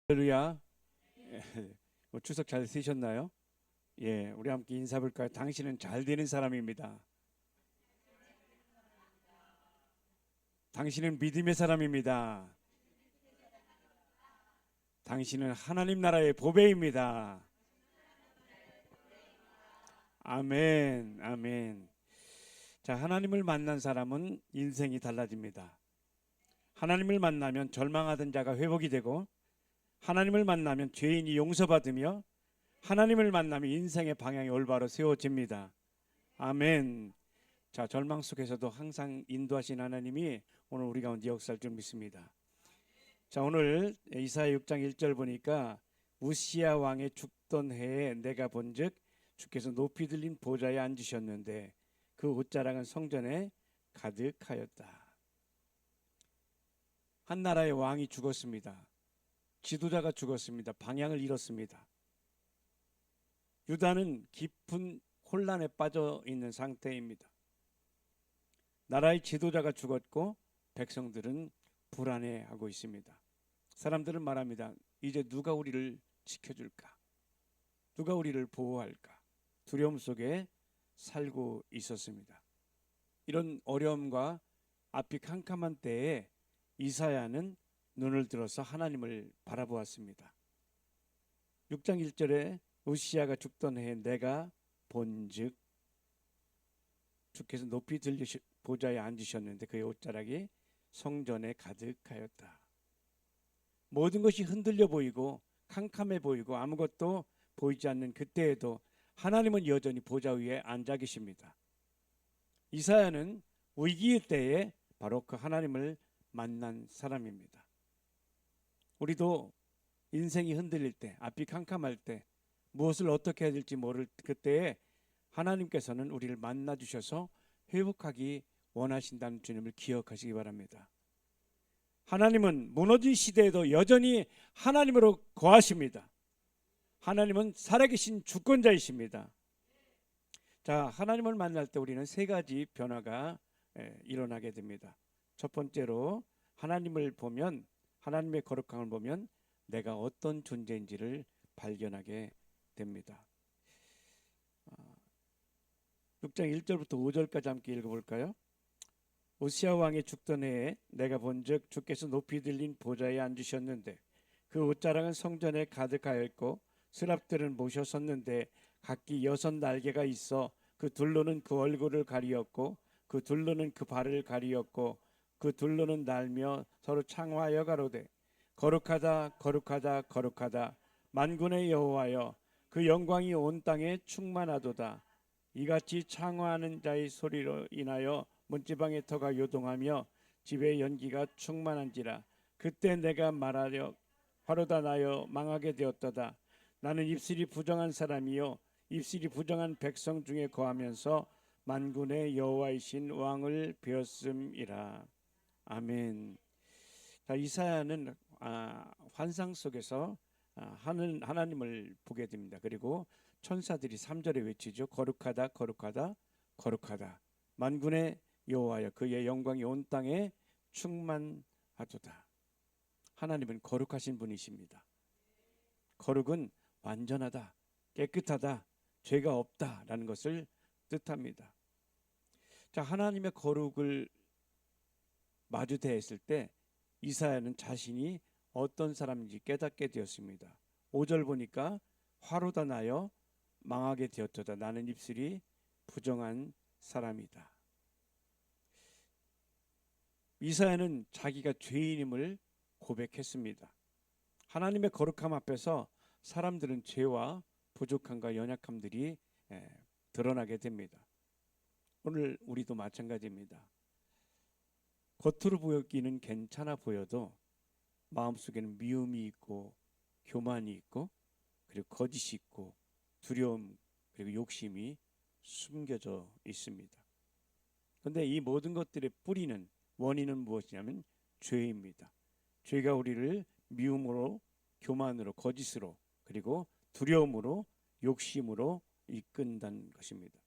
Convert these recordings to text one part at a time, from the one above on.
할렐루야. 추석 잘 쓰셨나요? 예, 우리 함께 인사 볼까요? 당신은 잘 되는 사람입니다. 당신은 믿음의 사람입니다. 당신은 하나님 나라의 보배입니다. 아멘, 아멘. 자, 하나님을 만난 사람은 인생이 달라집니다. 하나님을 만나면 절망하던 자가 회복이 되고, 하나님을 만나면 죄인이 용서받으며, 하나님을 만나면 인생의 방향이 올바로 세워집니다. 아멘. 자, 절망 속에서도 항상 인도하신 하나님이 오늘 우리 가운데 역사할 줄 믿습니다. 자, 오늘 이사야 6장 1절 보니까 우시야 왕의 죽던 해에 내가 본즉 주께서 높이 들린 보좌에 앉으셨는데 그 옷자락은 성전에 가득하였다. 한 나라의 왕이 죽었습니다. 지도자가 죽었습니다. 방향을 잃었습니다. 유다는 깊은 혼란에 빠져 있는 상태입니다. 나라의 지도자가 죽었고 백성들은 불안해하고 있습니다. 사람들은 말합니다. 이제 누가 우리를 지켜줄까? 누가 우리를 보호할까? 두려움 속에 살고 있었습니다. 이런 어려움과 앞이 캄캄한 때에 이사야는 눈을 들어서 하나님을 바라보았습니다. 6장 1절에 우시야가 죽던 해에 내가 본즉 주께서 높이 들리시 보좌에 앉으셨는데 그의 옷자락이 성전에 가득하였다. 모든 것이 흔들려 보이고 캄캄해 보이고 아무것도 보이지 않는 그때에도 하나님은 여전히 보좌 위에 앉아 계십니다. 이사야는 위기의 때에 바로 그 하나님을 만난 사람입니다. 우리도 인생이 흔들릴 때, 앞이 캄캄할 때, 무엇을 어떻게 해야 될지 모를 그때에 하나님께서는 우리를 만나 주셔서 회복하기 원하신다는 주님을 기억하시기 바랍니다. 하나님은 무너진 시대에도 여전히 하나님으로 거하십니다. 하나님은 살아계신 주권자이십니다. 자, 하나님을 만날 때 우리는 세 가지 변화가 일어나게 됩니다. 첫 번째로 하나님을 보면, 하나님의 거룩함을 보면 내가 어떤 존재인지를 발견하게 됩니다. 6장 1절부터 5절까지 함께 읽어볼까요? 우시야 왕이 죽던 해에 내가 본즉 주께서 높이 들린 보좌에 앉으셨는데 그 옷자락은 성전에 가득하였고 스랍들은 모셔 섰는데 각기 6 날개가 있어 그 둘로는 그 얼굴을 가리었고 그 둘로는 그 발을 가리었고 그 둘로는 날며 서로 창화하여 가로되 거룩하다 거룩하다 거룩하다 만군의 여호와여 그 영광이 온 땅에 충만하도다. 이같이 창화하는 자의 소리로 인하여 문지방의 터가 요동하며 집의 연기가 충만한지라. 그때 내가 말하려 화로다 나여 망하게 되었도다. 나는 입술이 부정한 사람이요 입술이 부정한 백성 중에 거하면서 만군의 여호와이신 왕을 배웠음이라. 아멘. 자, 이사야는 환상 속에서 하나님을 보게 됩니다. 그리고 천사들이 3절에 외치죠. 거룩하다 거룩하다 거룩하다 만군의 여호와여 그의 영광이 온 땅에 충만하도다. 하나님은 거룩하신 분이십니다. 거룩은 완전하다, 깨끗하다, 죄가 없다라는 것을 뜻합니다. 자, 하나님의 거룩을 마주 대했을 때 이사야는 자신이 어떤 사람인지 깨닫게 되었습니다. 5절 보니까 화로다 나여 망하게 되었도다. 나는 입술이 부정한 사람이다. 이사야는 자기가 죄인임을 고백했습니다. 하나님의 거룩함 앞에서 사람들은 죄와 부족함과 연약함들이 드러나게 됩니다. 오늘 우리도 마찬가지입니다. 겉으로 보이기는 괜찮아 보여도 마음속에는 미움이 있고 교만이 있고 그리고 거짓이 있고 두려움 그리고 욕심이 숨겨져 있습니다. 그런데 이 모든 것들의 뿌리는 원인은 무엇이냐면 죄입니다. 죄가 우리를 미움으로 교만으로 거짓으로 그리고 두려움으로 욕심으로 이끈다는 것입니다.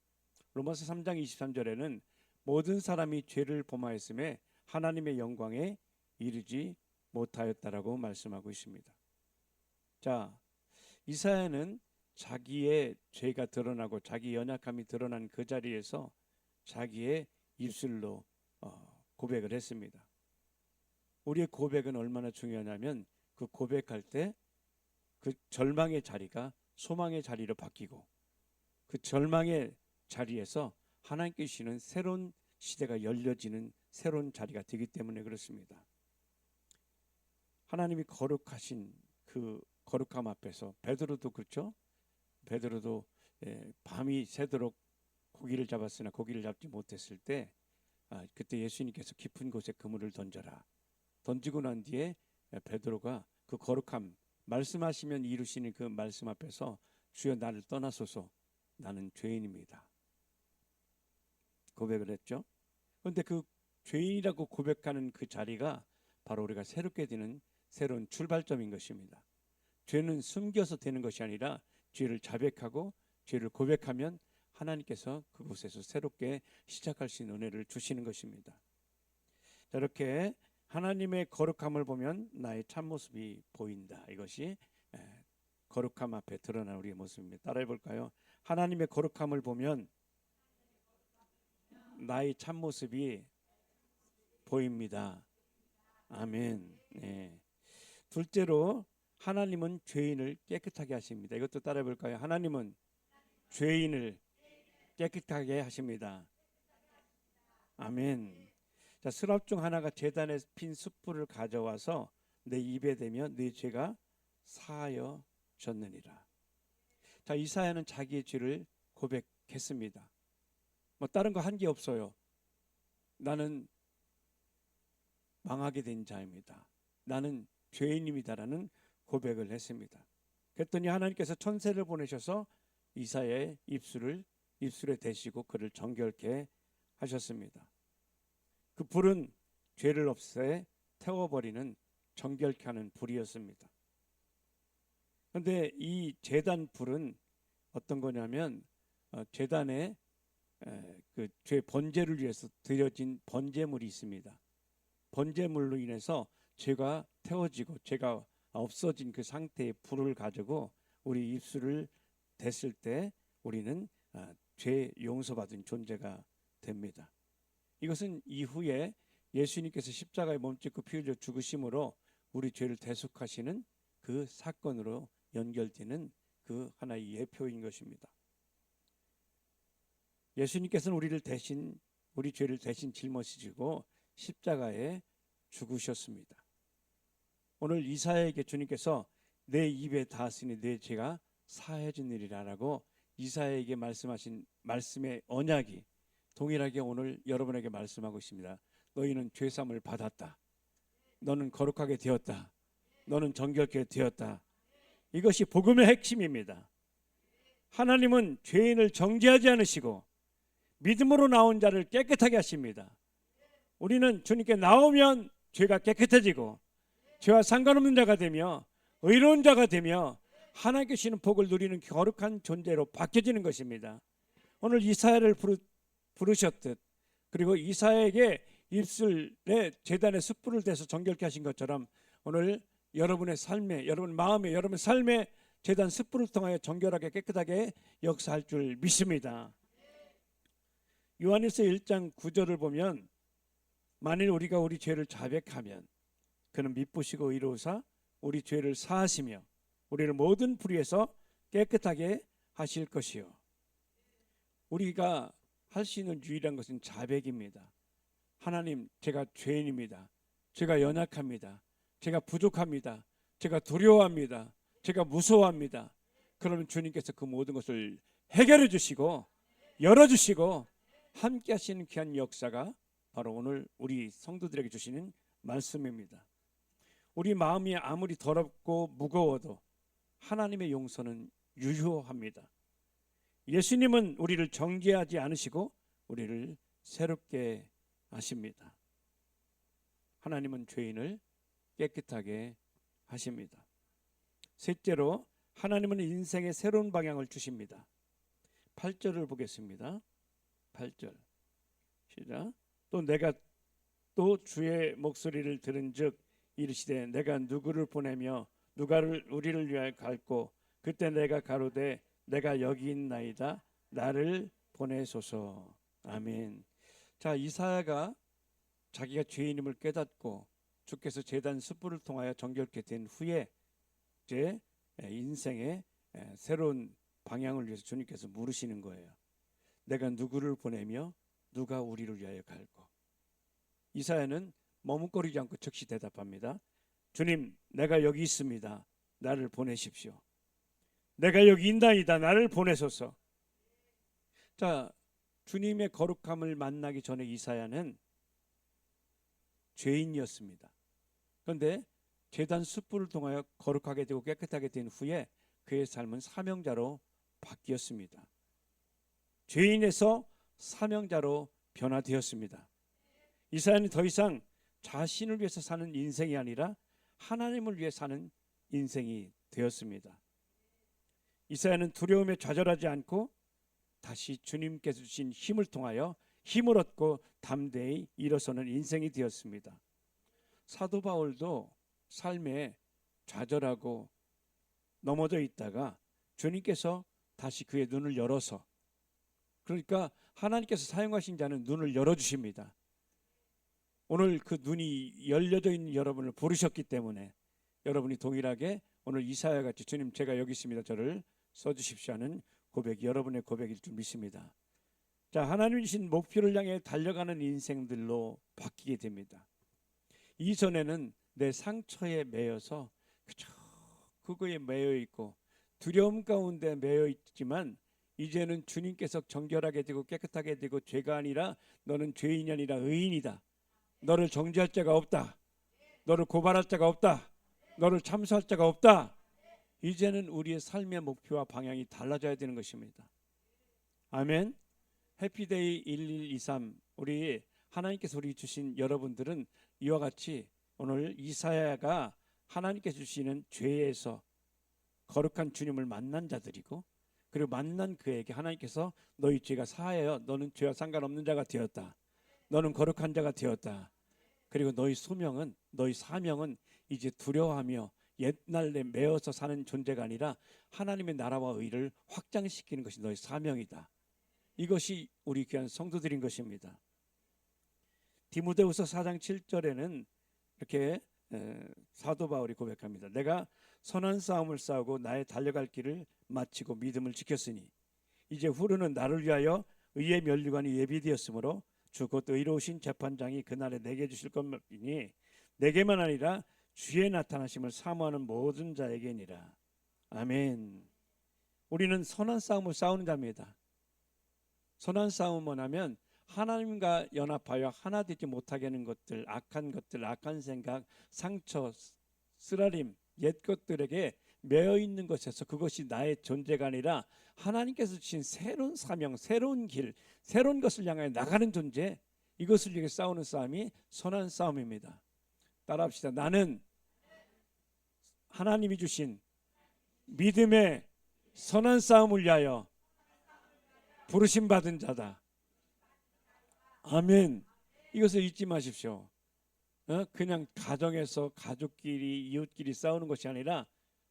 로마서 3장 23절에는 모든 사람이 죄를 범하였음에 하나님의 영광에 이르지 못하였다라고 말씀하고 있습니다. 자, 이사야는 자기의 죄가 드러나고 자기 연약함이 드러난 그 자리에서 자기의 입술로 고백을 했습니다. 우리의 고백은 얼마나 중요하냐면 그 고백할 때 그 절망의 자리가 소망의 자리로 바뀌고 그 절망의 자리에서 하나님께 주시는 새로운 시대가 열려지는 새로운 자리가 되기 때문에 그렇습니다. 하나님이 거룩하신 그 거룩함 앞에서 베드로도 그렇죠. 베드로도 밤이 새도록 고기를 잡았으나 고기를 잡지 못했을 때 그때 예수님께서 깊은 곳에 그물을 던져라. 던지고 난 뒤에 베드로가 그 거룩함 말씀하시면 이루시는 그 말씀 앞에서 주여 나를 떠나소서 나는 죄인입니다. 고백을 했죠. 그런데 그 죄인이라고 고백하는 그 자리가 바로 우리가 새롭게 되는 새로운 출발점인 것입니다. 죄는 숨겨서 되는 것이 아니라 죄를 자백하고 죄를 고백하면 하나님께서 그곳에서 새롭게 시작할 수 있는 은혜를 주시는 것입니다. 자, 이렇게 하나님의 거룩함을 보면 나의 참모습이 보인다. 이것이 거룩함 앞에 드러난 우리의 모습입니다. 따라해 볼까요? 하나님의 거룩함을 보면 나의 참모습이 보입니다. 아멘. 네. 둘째로 하나님은 죄인을 깨끗하게 하십니다. 이것도 따라해 볼까요? 하나님은 죄인을 깨끗하게 하십니다. 아멘. 자, 스랍 중 하나가 제단에 핀 숯불을 가져와서 내 입에 대며 네 죄가 사하여졌느니라. 자, 이사야는 자기의 죄를 고백했습니다. 뭐 다른 거 한 게 없어요. 나는 망하게 된 자입니다. 나는 죄인입니다라는 고백을 했습니다. 그랬더니 하나님께서 천사를 보내셔서 이사야의 입술에 대시고 그를 정결케 하셨습니다. 그 불은 죄를 없애 태워버리는 정결케 하는 불이었습니다. 그런데 이 제단 불은 어떤 거냐면 제단에 그 죄 번제를 위해서 드려진 번제물이 있습니다. 번제물로 인해서 죄가 태워지고 죄가 없어진 그 상태의 불을 가지고 우리 입술을 댔을 때 우리는 죄 용서받은 존재가 됩니다. 이것은 이후에 예수님께서 십자가에 몸짓고 피 흘려 죽으심으로 우리 죄를 대속하시는 그 사건으로 연결되는 그 하나의 예표인 것입니다. 예수님께서는 우리 죄를 대신 짊어지시고 십자가에 죽으셨습니다. 오늘 이사야에게 주님께서 내 입에 닿았으니 내 죄가 사해지느니라라고 이사야에게 말씀하신 말씀의 언약이 동일하게 오늘 여러분에게 말씀하고 있습니다. 너희는 죄사함을 받았다. 너는 거룩하게 되었다. 너는 정결케 되었다. 이것이 복음의 핵심입니다. 하나님은 죄인을 정죄하지 않으시고 믿음으로 나온 자를 깨끗하게 하십니다. 우리는 주님께 나오면 죄가 깨끗해지고 죄와 상관없는 자가 되며 의로운 자가 되며 하나님께 주시는 복을 누리는 거룩한 존재로 바뀌어지는 것입니다. 오늘 이사야를 부르셨듯 그리고 이사야에게 입술에 제단에 숯불을 대서 정결케 하신 것처럼 오늘 여러분의 삶에 여러분 마음에 여러분 삶에 제단 숯불을 통하여 정결하게 깨끗하게 역사할 줄 믿습니다. 요한일서 1장 9절을 보면 만일 우리가 우리 죄를 자백하면 그는 미쁘시고 의로우사 우리 죄를 사하시며 우리를 모든 불의에서 깨끗하게 하실 것이요. 우리가 할 수 있는 유일한 것은 자백입니다. 하나님, 제가 죄인입니다. 제가 연약합니다. 제가 부족합니다. 제가 두려워합니다. 제가 무서워합니다. 그러면 주님께서 그 모든 것을 해결해 주시고 열어주시고 함께 하시는 귀한 역사가 바로 오늘 우리 성도들에게 주시는 말씀입니다. 우리 마음이 아무리 더럽고 무거워도 하나님의 용서는 유효합니다. 예수님은 우리를 정죄하지 않으시고 우리를 새롭게 하십니다. 하나님은 죄인을 깨끗하게 하십니다. 셋째로 하나님은 인생의 새로운 방향을 주십니다. 8절을 보겠습니다. 8절 시작. 또 내가 또 주의 목소리를 들은즉 이르시되 내가 누구를 보내며 누가 우리를 위하여 갈고 그때 내가 가로되 내가 여기 있나이다 나를 보내소서. 아멘. 자, 이사야가 자기가 죄인임을 깨닫고 주께서 제단 숯불을 통하여 정결케 된 후에 이제 인생의 새로운 방향을 위해서 주님께서 물으시는 거예요. 내가 누구를 보내며 누가 우리를 위하여 갈고. 이사야는 머뭇거리지 않고 즉시 대답합니다. 주님, 내가 여기 있습니다. 나를 보내십시오. 내가 여기 있나이다. 나를 보내소서. 자, 주님의 거룩함을 만나기 전에 이사야는 죄인이었습니다. 그런데 제단 숯불을 통하여 거룩하게 되고 깨끗하게 된 후에 그의 삶은 사명자로 바뀌었습니다. 죄인에서 사명자로 변화되었습니다. 이사야는 더 이상 자신을 위해서 사는 인생이 아니라 하나님을 위해 사는 인생이 되었습니다. 이사야는 두려움에 좌절하지 않고 다시 주님께서 주신 힘을 통하여 힘을 얻고 담대히 일어서는 인생이 되었습니다. 사도 바울도 삶에 좌절하고 넘어져 있다가 주님께서 다시 그의 눈을 열어서, 그러니까 하나님께서 사용하신 자는 눈을 열어주십니다. 오늘 그 눈이 열려져 있는 여러분을 부르셨기 때문에 여러분이 동일하게 오늘 이사야 같이 주님 제가 여기 있습니다 저를 써주십시오 하는 고백이 여러분의 고백일 줄 믿습니다. 자, 하나님 주신 목표를 향해 달려가는 인생들로 바뀌게 됩니다. 이전에는 내 상처에 매여서 그거에 매여 있고 두려움 가운데 매여 있지만 이제는 주님께서 정결하게 되고 깨끗하게 되고 죄가 아니라 너는 죄인이 아니라 의인이다. 너를 정죄할 자가 없다. 너를 고발할 자가 없다. 너를 참수할 자가 없다. 이제는 우리의 삶의 목표와 방향이 달라져야 되는 것입니다. 아멘. 해피데이 1123 우리 하나님께서 우리 주신 여러분들은 이와 같이 오늘 이사야가 하나님께서 주시는 죄에서 거룩한 주님을 만난 자들이고, 그리고 만난 그에게 하나님께서 너희 죄가 사하여 너는 죄와 상관없는 자가 되었다. 너는 거룩한 자가 되었다. 그리고 너희 소명은, 너희 사명은 이제 두려워하며 옛날에 매어서 사는 존재가 아니라 하나님의 나라와 의를 확장시키는 것이 너희 사명이다. 이것이 우리 귀한 성도들인 것입니다. 디모데후서 4장 7절에는 이렇게 사도 바울이 고백합니다. 내가 선한 싸움을 싸우고 나의 달려갈 길을 마치고 믿음을 지켰으니 이제 후로는 나를 위하여 의의 면류관이 예비되었으므로 주 곧 의로우신 재판장이 그날에 내게 주실 것이니 내게만 아니라 주의 나타나심을 사모하는 모든 자에게니라. 아멘. 우리는 선한 싸움을 싸우는 자입니다. 선한 싸움은 하면 하나님과 연합하여 하나 되지 못하게 하는 것들, 악한 생각, 상처, 쓰라림, 옛 것들에게 매여 있는 것에서 그것이 나의 존재가 아니라 하나님께서 주신 새로운 사명, 새로운 길, 새로운 것을 향해 나가는 존재, 이것을 위해 싸우는 싸움이 선한 싸움입니다. 따라합시다. 나는 하나님이 주신 믿음의 선한 싸움을 위하여 부르심 받은 자다. 아멘. 이것을 잊지 마십시오. 그냥 가정에서 가족끼리 이웃끼리 싸우는 것이 아니라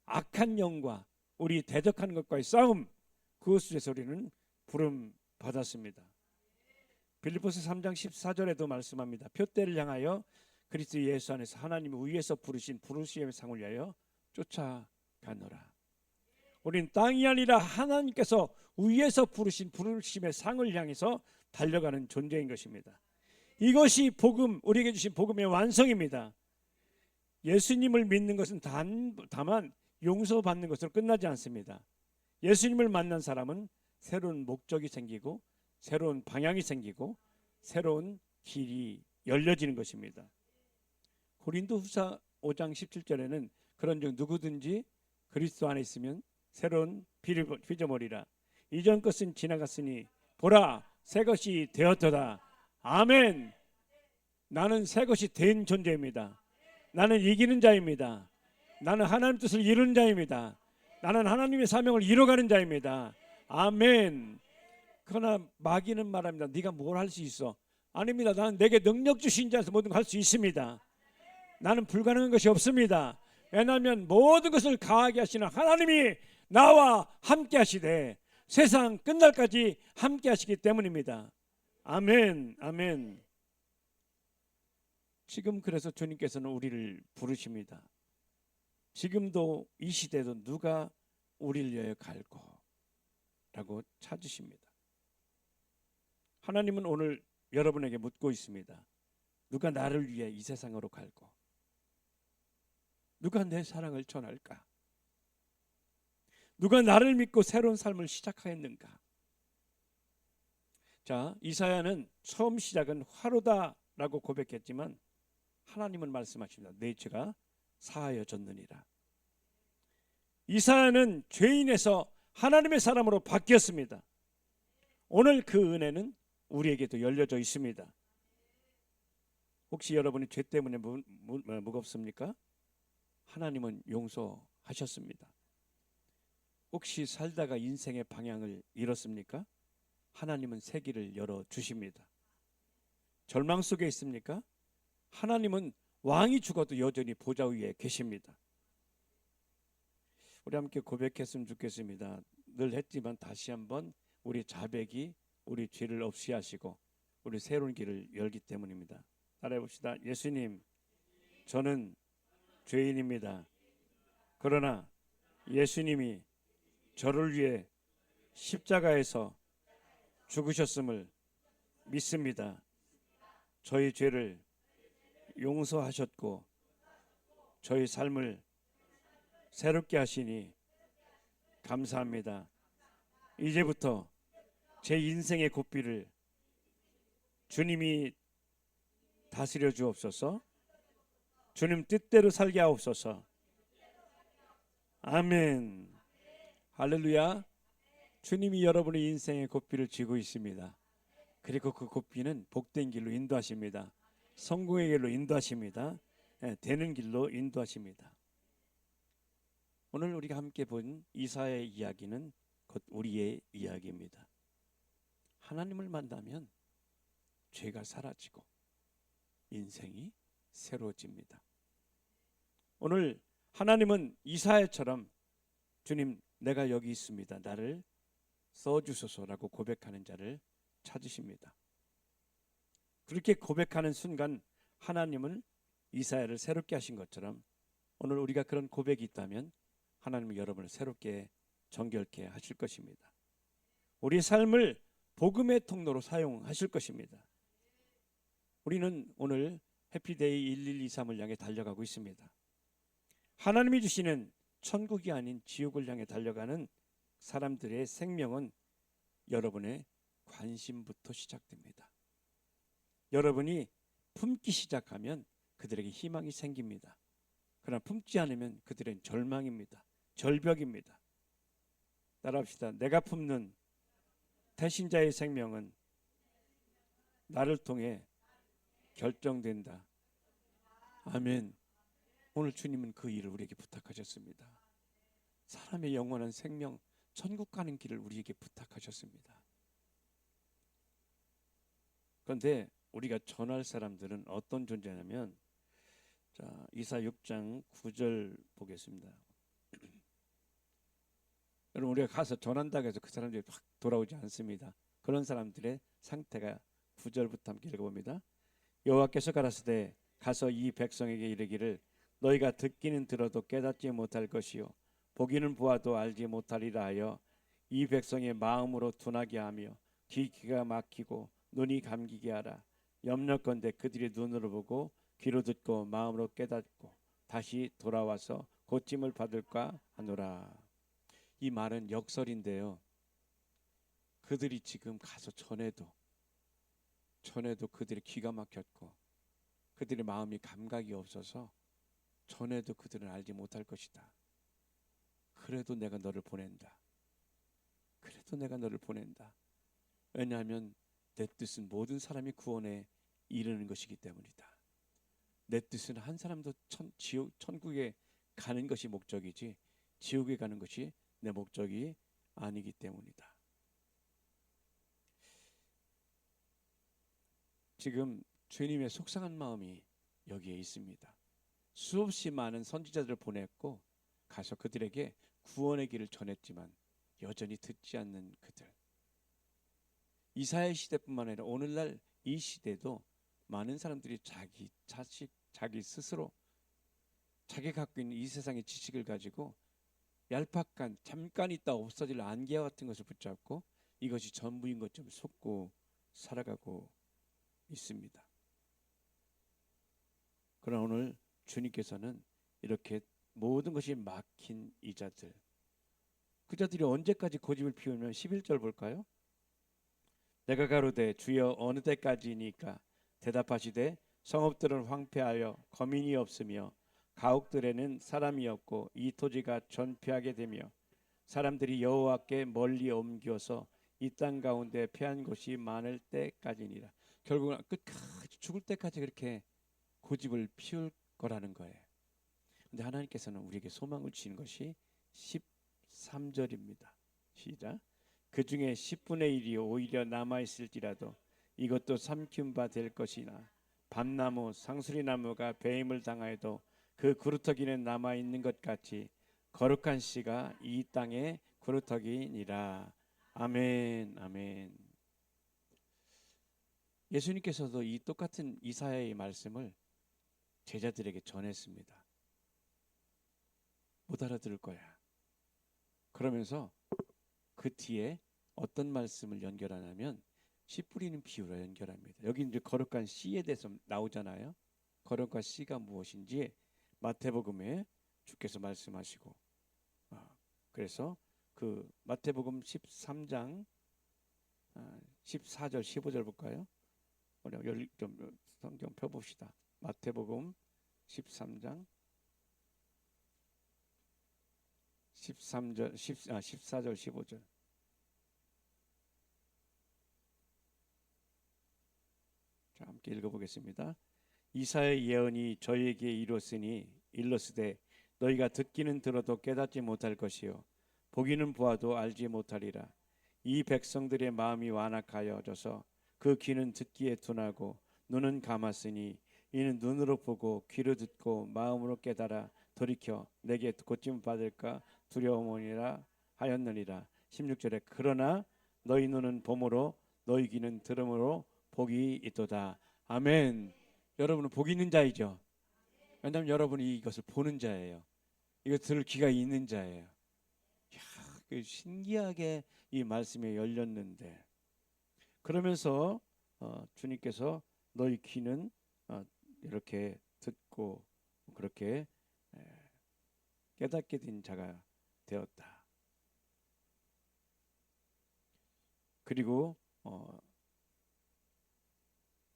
악한 영과 우리 대적하는 것과의 싸움, 그것을 위해서 우리는 부름 받았습니다. 빌립보서 3장 14절에도 말씀합니다. 표대를 향하여 그리스도 예수 안에서 하나님이 위에서 부르신 부르심의 상을 위하여 쫓아가노라. 우리는 땅이 아니라 하나님께서 위에서 부르신 부르심의 상을 향해서 달려가는 존재인 것입니다. 이것이 복음, 우리에게 주신 복음의 완성입니다. 예수님을 믿는 것은 다만 용서받는 것으로 끝나지 않습니다. 예수님을 만난 사람은 새로운 목적이 생기고 새로운 방향이 생기고 새로운 길이 열려지는 것입니다. 고린도후서 5장 17절에는 그런즉 누구든지 그리스도 안에 있으면 새로운 피조물이라 이전 것은 지나갔으니 보라 새 것이 되었도다. 아멘. 나는 새 것이 된 존재입니다. 나는 이기는 자입니다. 나는 하나님 뜻을 이루는 자입니다. 나는 하나님의 사명을 이뤄가는 자입니다. 아멘. 그러나 마귀는 말합니다. 네가 뭘 할 수 있어? 아닙니다. 나는 내게 능력 주신 자에서 모든 걸 할 수 있습니다. 나는 불가능한 것이 없습니다. 왜냐하면 모든 것을 가하게 하시는 하나님이 나와 함께 하시되 세상 끝날까지 함께 하시기 때문입니다. 아멘, 아멘. 지금 그래서 주님께서는 우리를 부르십니다. 지금도 이 시대도 누가 우리를 위하여 갈고 라고 찾으십니다. 하나님은 오늘 여러분에게 묻고 있습니다. 누가 나를 위해 이 세상으로 갈고 누가 내 사랑을 전할까? 누가 나를 믿고 새로운 삶을 시작하였는가? 자, 이사야는 처음 시작은 화로다라고 고백했지만 하나님은 말씀하십니다. 내 죄가 사하여졌느니라. 이사야는 죄인에서 하나님의 사람으로 바뀌었습니다. 오늘 그 은혜는 우리에게도 열려져 있습니다. 혹시 여러분이 죄 때문에 무겁습니까? 하나님은 용서하셨습니다. 혹시 살다가 인생의 방향을 잃었습니까? 하나님은 새 길을 열어주십니다. 절망 속에 있습니까? 하나님은 왕이 죽어도 여전히 보좌 위에 계십니다. 우리 함께 고백했으면 좋겠습니다. 늘 했지만 다시 한번 우리 자백이 우리 죄를 없이 하시고 우리 새로운 길을 열기 때문입니다. 따라해 봅시다. 예수님, 저는 죄인입니다. 그러나 예수님이 저를 위해 십자가에서 죽으셨음을 믿습니다. 저희 죄를 용서하셨고 저희 삶을 새롭게 하시니 감사합니다. 이제부터 제 인생의 고삐를 주님이 다스려 주옵소서. 주님 뜻대로 살게 하옵소서. 아멘. 할렐루야. 주님이 여러분의 인생의 고삐를 쥐고 있습니다. 그리고 그 고삐는 복된 길로 인도하십니다. 성공의 길로 인도하십니다. 되는 길로 인도하십니다. 오늘 우리가 함께 본 이사야의 이야기는 곧 우리의 이야기입니다. 하나님을 만나면 죄가 사라지고 인생이 새로워집니다. 오늘 하나님은 이사야처럼 주님, 내가 여기 있습니다. 나를 써주소서라고 고백하는 자를 찾으십니다. 그렇게 고백하는 순간 하나님은 이사야를 새롭게 하신 것처럼 오늘 우리가 그런 고백이 있다면 하나님은 여러분을 새롭게 정결케 하실 것입니다. 우리의 삶을 복음의 통로로 사용하실 것입니다. 우리는 오늘 해피데이 1123을 향해 달려가고 있습니다. 하나님이 주시는 천국이 아닌 지옥을 향해 달려가는 사람들의 생명은 여러분의 관심부터 시작됩니다. 여러분이 품기 시작하면 그들에게 희망이 생깁니다. 그러나 품지 않으면 그들은 절망입니다. 절벽입니다. 따라합시다. 내가 품는 태신자의 생명은 나를 통해 결정된다. 아멘. 오늘 주님은 그 일을 우리에게 부탁하셨습니다. 사람의 영원한 생명, 천국 가는 길을 우리에게 부탁하셨습니다. 그런데 우리가 전할 사람들은 어떤 존재냐면, 자, 이사 6장 9절 보겠습니다. 여러분, 우리가 가서 전한다고 해서 그 사람들이 확 돌아오지 않습니다. 그런 사람들의 상태가 9절부터 함께 읽어봅니다. 여호와께서 가라사대 가서 이 백성에게 이르기를 너희가 듣기는 들어도 깨닫지 못할 것이요 보기는 보아도 알지 못하리라 하여 이 백성의 마음으로 둔하게 하며 귀가 막히고 눈이 감기게 하라. 염려컨대 그들이 눈으로 보고 귀로 듣고 마음으로 깨닫고 다시 돌아와서 고침을 받을까 하노라. 이 말은 역설인데요. 그들이 지금 가서 전에도 그들의 귀가 막혔고 그들의 마음이 감각이 없어서 전에도 그들은 알지 못할 것이다. 그래도 내가 너를 보낸다. 그래도 내가 너를 보낸다. 왜냐하면 내 뜻은 모든 사람이 구원에 이르는 것이기 때문이다. 내 뜻은 한 사람도 천국에 가는 것이 목적이지 지옥에 가는 것이 내 목적이 아니기 때문이다. 지금 주님의 속상한 마음이 여기에 있습니다. 수없이 많은 선지자들을 보냈고 가서 그들에게 구원의 길을 전했지만 여전히 듣지 않는 그들. 이사야 시대뿐만 아니라 오늘날 이 시대도 많은 사람들이 자기 자식, 자기 스스로 자기가 갖고 있는 이 세상의 지식을 가지고 얄팍한 잠깐 있다 없어질 안개와 같은 것을 붙잡고 이것이 전부인 것처럼 속고 살아가고 있습니다. 그러나 오늘 주님께서는 이렇게 모든 것이 막힌 이 자들, 그 자들이 언제까지 고집을 피우면 11절 볼까요? 내가 가로되 주여 어느 때까지니까 대답하시되 성읍들은 황폐하여 거민이 없으며 가옥들에는 사람이 없고 이 토지가 전폐하게 되며 사람들이 여호와께 멀리 옮겨서 이 땅 가운데 패한 곳이 많을 때까지니라. 결국은 끝까지 죽을 때까지 그렇게 고집을 피울 거라는 거예요. 근데 하나님께서는 우리에게 소망을 주신 것이 13절입니다. 시작. 그 중에 10분의 1이 오히려 남아있을지라도 이것도 삼킨 바 될 것이나 밤나무 상수리나무가 배임을 당하여도 그 구루터기는 남아있는 것 같이 거룩한 씨가 이 땅의 구루터기니라. 아멘. 아멘. 예수님께서도 이 똑같은 이사야의 말씀을 제자들에게 전했습니다. 못 알아들을 거야. 그러면서 그 뒤에 어떤 말씀을 연결하냐면 씨 뿌리는 비유로 연결합니다. 여기 이제 거룩한 씨에 대해서 나오잖아요. 거룩한 씨가 무엇인지 마태복음에 주께서 말씀하시고, 그래서 그 마태복음 13장 14절 15절 볼까요? 우리 좀 성경 펴봅시다. 마태복음 13장 14절 15절. 자, 함께 읽어보겠습니다. 이사야의 예언이 저희에게 이르렀으되 너희가 듣기는 들어도 깨닫지 못할 것이요 보기는 보아도 알지 못하리라. 이 백성들의 마음이 완악하여져서 그 귀는 듣기에 둔하고 눈은 감았으니 이는 눈으로 보고 귀로 듣고 마음으로 깨달아 돌이켜 내게 고침 받을까 두려움이라 하였느니라. 16절에 그러나 너희 눈은 봄으로 너희 귀는 들음으로 복이 있도다. 아멘. 여러분은 복이 있는 자이죠. 왜냐하면 여러분이 이것을 보는 자예요. 이거 들을 귀가 있는 자예요. 이야, 그 신기하게 이 말씀에 열렸는데 그러면서 주님께서 너희 귀는 이렇게 듣고 그렇게 깨닫게 된 자가 되었다. 그리고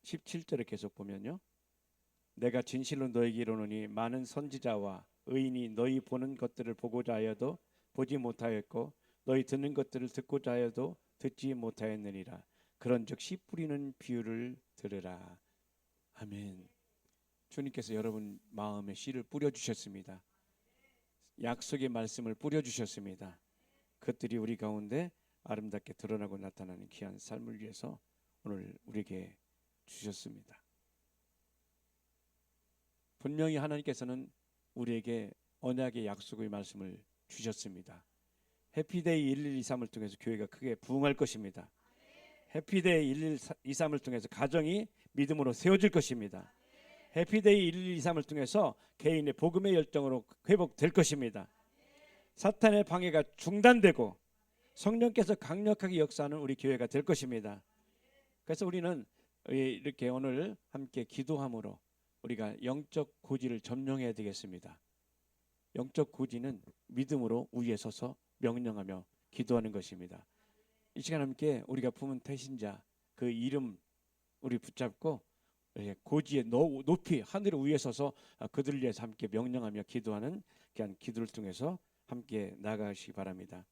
17절에 계속 보면요. 내가 진실로 너희에게 이르노니 많은 선지자와 의인이 너희 보는 것들을 보고자 하여도 보지 못하였고 너희 듣는 것들을 듣고자 하여도 듣지 못하였느니라. 그런즉 씨 뿌리는 비유를 들으라. 아멘. 주님께서 여러분 마음에 씨를 뿌려주셨습니다. 약속의 말씀을 뿌려주셨습니다. 그것들이 우리 가운데 아름답게 드러나고 나타나는 귀한 삶을 위해서 오늘 우리에게 주셨습니다. 분명히 하나님께서는 우리에게 언약의 약속의 말씀을 주셨습니다. 해피데이 1123을 통해서 교회가 크게 부흥할 것입니다. 해피데이 1123을 통해서 가정이 믿음으로 세워질 것입니다. 해피데이 1123을 통해서 개인의 복음의 열정으로 회복될 것입니다. 사탄의 방해가 중단되고 성령께서 강력하게 역사하는 우리 교회가 될 것입니다. 그래서 우리는 이렇게 오늘 함께 기도함으로 우리가 영적 고지를 점령해야 되겠습니다. 영적 고지는 믿음으로 위에 서서 명령하며 기도하는 것입니다. 이 시간 함께 우리가 품은 태신자 그 이름 우리 붙잡고 고지의 높이 하늘 위에 서서 그들을 위해서 함께 명령하며 기도하는 그냥 기도를 통해서 함께 나가시기 바랍니다.